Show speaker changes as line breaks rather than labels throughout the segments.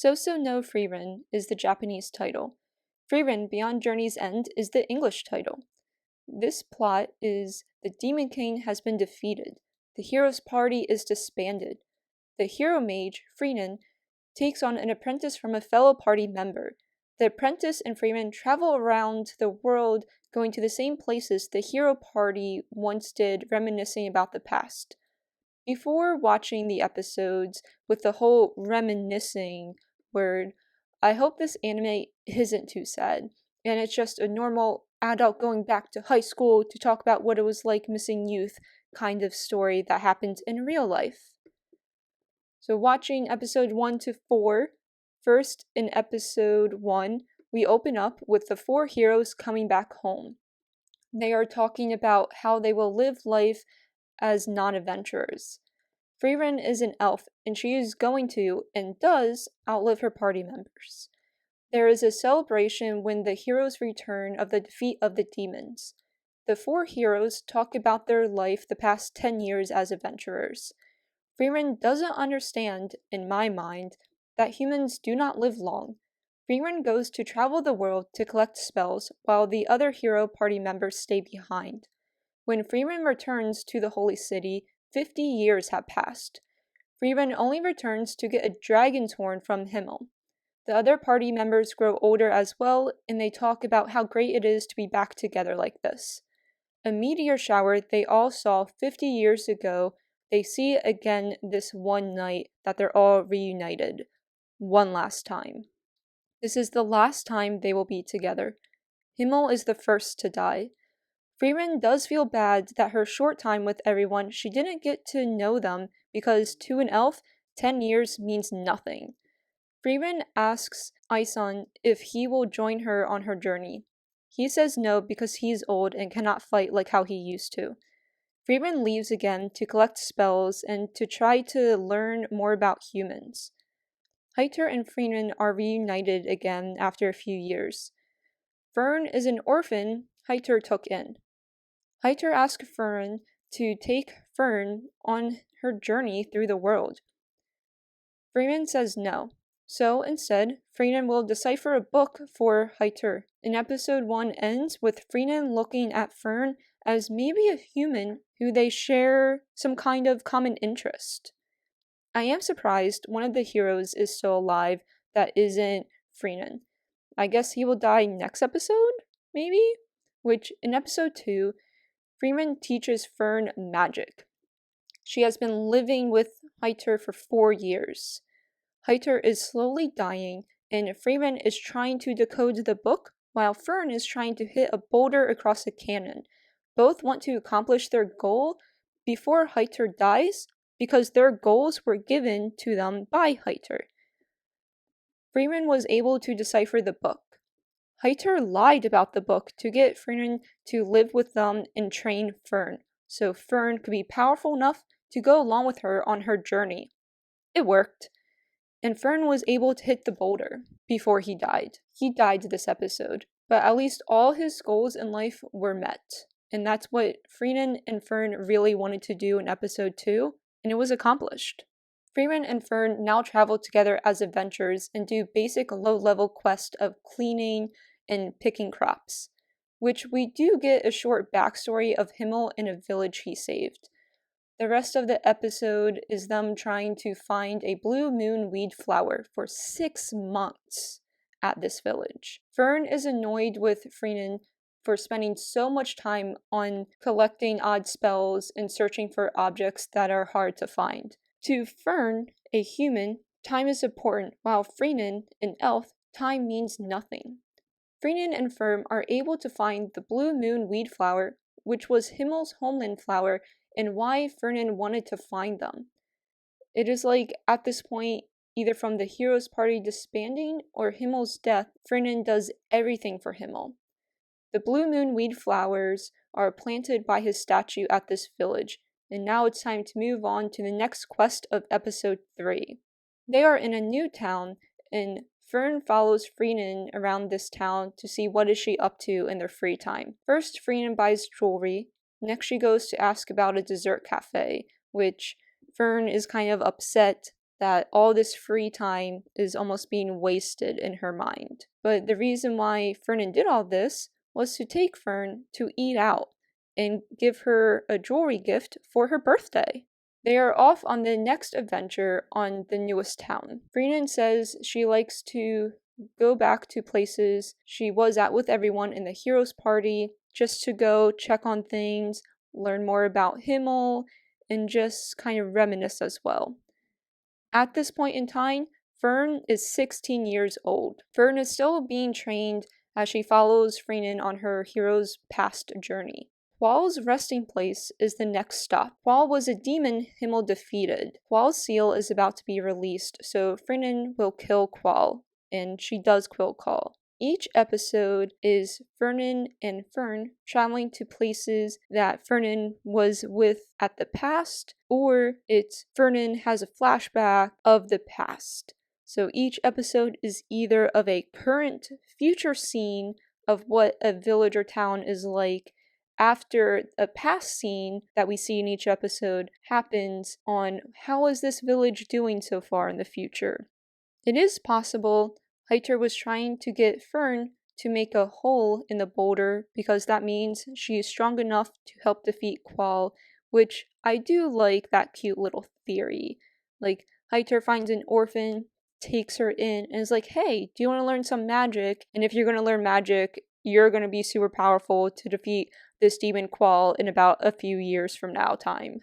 So no Frieren is the Japanese title. Frieren Beyond Journey's End is the English title. This plot is the Demon King has been defeated. The hero's party is disbanded. The hero mage, Frieren, takes on an apprentice from a fellow party member. The apprentice and Frieren travel around the world, going to the same places the hero party once did, reminiscing about the past. Before watching the episodes with the whole reminiscing word, I hope this anime isn't too sad, and it's just a normal adult going back to high school to talk about what it was like missing youth kind of story that happened in real life. So watching episode 1 to 4, first in episode 1, we open up with the 4 heroes coming back home. They are talking about how they will live life as non-adventurers. Frieren is an elf, and she is going to, and does, outlive her party members. There is a celebration when the heroes return of the defeat of the demons. The 4 heroes talk about their life the past 10 years as adventurers. Frieren doesn't understand, in my mind, that humans do not live long. Frieren goes to travel the world to collect spells, while the other hero party members stay behind. When Frieren returns to the Holy City, 50 years have passed. Frieren only returns to get a dragon's horn from Himmel. The other party members grow older as well, and they talk about how great it is to be back together like this. A meteor shower they all saw 50 years ago, they see again this one night that they're all reunited. One last time. This is the last time they will be together. Himmel is the first to die. Frieren does feel bad that her short time with everyone, she didn't get to know them because to an elf, 10 years means nothing. Frieren asks Aison if he will join her on her journey. He says no because he's old and cannot fight like how he used to. Frieren leaves again to collect spells and to try to learn more about humans. Heiter and Frieren are reunited again after a few years. Fern is an orphan Heiter took in. Heiter asks Frieren to take Fern on her journey through the world. Frieren says no, so instead, Frieren will decipher a book for Heiter. And episode 1 ends with Frieren looking at Fern as maybe a human who they share some kind of common interest. I am surprised one of the heroes is still alive that isn't Frieren. I guess he will die next episode, maybe? Which, in episode 2, Frieren teaches Fern magic. She has been living with Heiter for 4 years. Heiter is slowly dying, and Frieren is trying to decode the book, while Fern is trying to hit a boulder across a cannon. Both want to accomplish their goal before Heiter dies, because their goals were given to them by Heiter. Frieren was able to decipher the book. Heiter lied about the book to get Frieren to live with them and train Fern, so Fern could be powerful enough to go along with her on her journey. It worked, and Fern was able to hit the boulder before he died. He died this episode, but at least all his goals in life were met, and that's what Frieren and Fern really wanted to do in episode 2, and it was accomplished. Frieren and Fern now travel together as adventurers and do basic low-level quests of cleaning and picking crops, which we do get a short backstory of Himmel in a village he saved. The rest of the episode is them trying to find a blue moon weed flower for 6 months at this village. Fern is annoyed with Frieren for spending so much time on collecting odd spells and searching for objects that are hard to find. To Fern, a human, time is important, while Frieren, an elf, time means nothing. Frieren and Fern are able to find the blue moon weed flower, which was Himmel's homeland flower, and why Frieren wanted to find them. It is like, at this point, either from the hero's party disbanding or Himmel's death, Frieren does everything for Himmel. The blue moon weed flowers are planted by his statue at this village, and now it's time to move on to the next quest of episode 3. They are in a new town, and Fern follows Frieren around this town to see what is she up to in their free time. First, Frieren buys jewelry. Next, she goes to ask about a dessert cafe, which Fern is kind of upset that all this free time is almost being wasted in her mind. But the reason why Frieren did all this was to take Fern to eat out and give her a jewelry gift for her birthday. They are off on the next adventure on the newest town. Frieren says she likes to go back to places she was at with everyone in the heroes party, just to go check on things, learn more about Himmel, and just kind of reminisce as well. At this point in time, Fern is 16 years old. Fern is still being trained as she follows Frieren on her hero's past journey. Qual's resting place is the next stop. Qual was a demon Himmel defeated. Qual's seal is about to be released, so Frieren will kill Qual, and she does kill Qual. Each episode is Frieren and Fern traveling to places that Frieren was with at the past, or it's Frieren has a flashback of the past. So each episode is either of a current, future scene of what a village or town is like after a past scene that we see in each episode happens on how is this village doing so far in the future. It is possible Heiter was trying to get Fern to make a hole in the boulder because that means she is strong enough to help defeat Qual, which I do like that cute little theory. Like, Heiter finds an orphan, takes her in, and is like, hey, do you want to learn some magic? And if you're going to learn magic, you're going to be super powerful to defeat this demon Qual in about a few years from now time.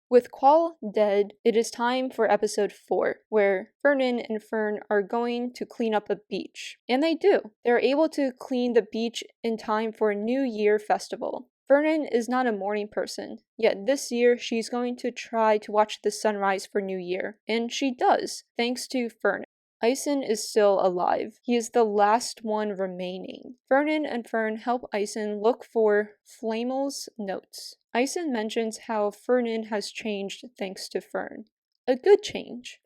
With Qual dead, it is time for episode 4, where Frieren and Fern are going to clean up a beach. And they do. They're able to clean the beach in time for a New Year festival. Frieren is not a morning person, yet this year she's going to try to watch the sunrise for New Year. And she does, thanks to Frieren. Eisen is still alive. He is the last one remaining. Frieren and Fern help Eisen look for Flamel's notes. Eisen mentions how Frieren has changed thanks to Fern. A good change.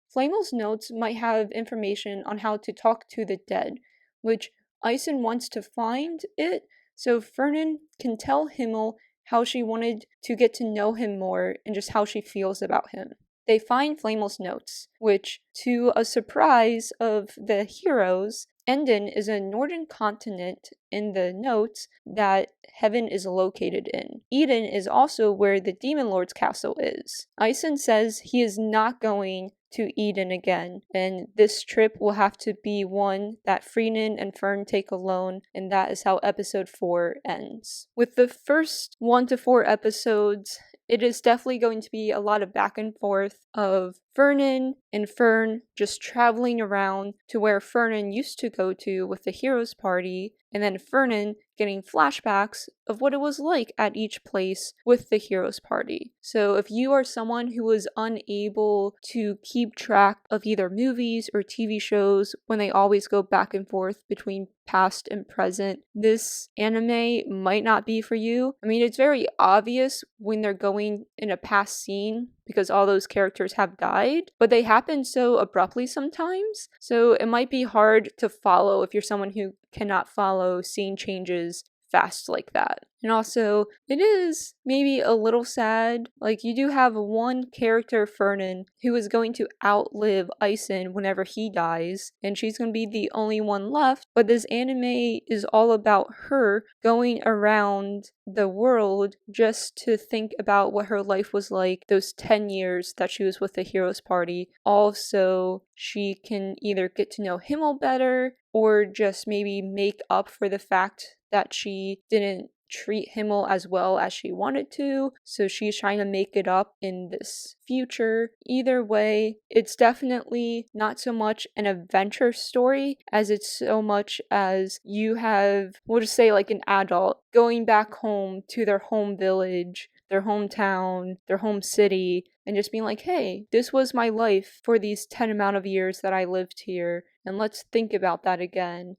Flamel's notes might have information on how to talk to the dead, which Eisen wants to find it so Frieren can tell Himmel how she wanted to get to know him more and just how she feels about him. They find Flamel's notes, which, to a surprise of the heroes, Enden is a northern continent in the notes that heaven is located in. Eden is also where the Demon Lord's castle is. Eisen says he is not going to Eden again, and this trip will have to be one that Frieren and Fern take alone, and that is how episode 4 ends. With the first 1 to 4 episodes, it is definitely going to be a lot of back and forth of Frieren and Fern just traveling around to where Frieren used to go to with the heroes party, and then Frieren getting flashbacks of what it was like at each place with the heroes party. So if you are someone who was unable to keep track of either movies or TV shows when they always go back and forth between past and present, this anime might not be for you. I mean, it's very obvious when they're going in a past scene because all those characters have died, but they happen so abruptly sometimes, so it might be hard to follow if you're someone who cannot follow scene changes fast like that. And also, it is maybe a little sad. Like, you do have one character, Frieren, who is going to outlive Eisen whenever he dies, and she's going to be the only one left, but this anime is all about her going around the world just to think about what her life was like those 10 years that she was with the heroes party. Also, she can either get to know Himmel better, or just maybe make up for the fact that she didn't treat Himmel as well as she wanted to, so she's trying to make it up in this future. Either way, it's definitely not so much an adventure story as it's so much as you have, we'll just say like an adult going back home to their home village, their hometown, their home city, and just being like, hey, this was my life for these 10 amount of years that I lived here, and let's think about that again.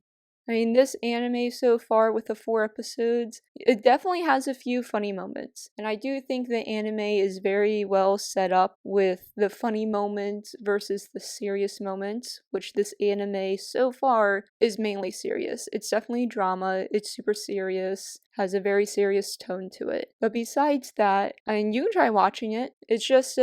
I mean, this anime so far with the 4 episodes, it definitely has a few funny moments. And I do think the anime is very well set up with the funny moments versus the serious moments, which this anime so far is mainly serious. It's definitely drama, it's super serious, has a very serious tone to it. But besides that, I mean, you can try watching it. It's just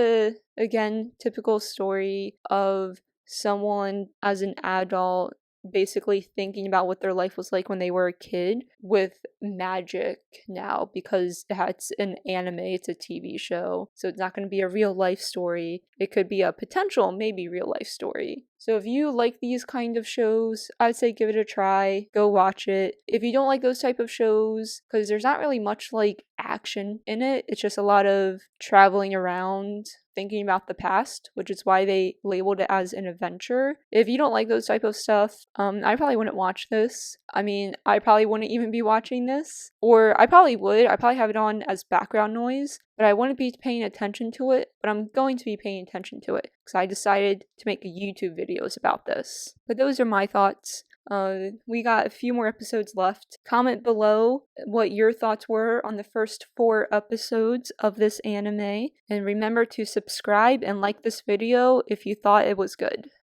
again, typical story of someone as an adult basically thinking about what their life was like when they were a kid with magic now, because it's an anime, it's a TV show, so it's not going to be a real life story. It could be a potential maybe real life story. So if you like these kind of shows, I'd say give it a try. Go watch it. If you don't like those type of shows, because there's not really much like action in it, it's just a lot of traveling around, thinking about the past, which is why they labeled it as an adventure. If you don't like those type of stuff, I probably wouldn't watch this. I mean, I probably wouldn't even be watching this, or I probably would. I probably have it on as background noise, but I wouldn't be paying attention to it. But I'm going to be paying attention to it because I decided to make YouTube videos about this. But those are my thoughts. We got a few more episodes left. Comment below what your thoughts were on the first 4 episodes of this anime. And remember to subscribe and like this video if you thought it was good.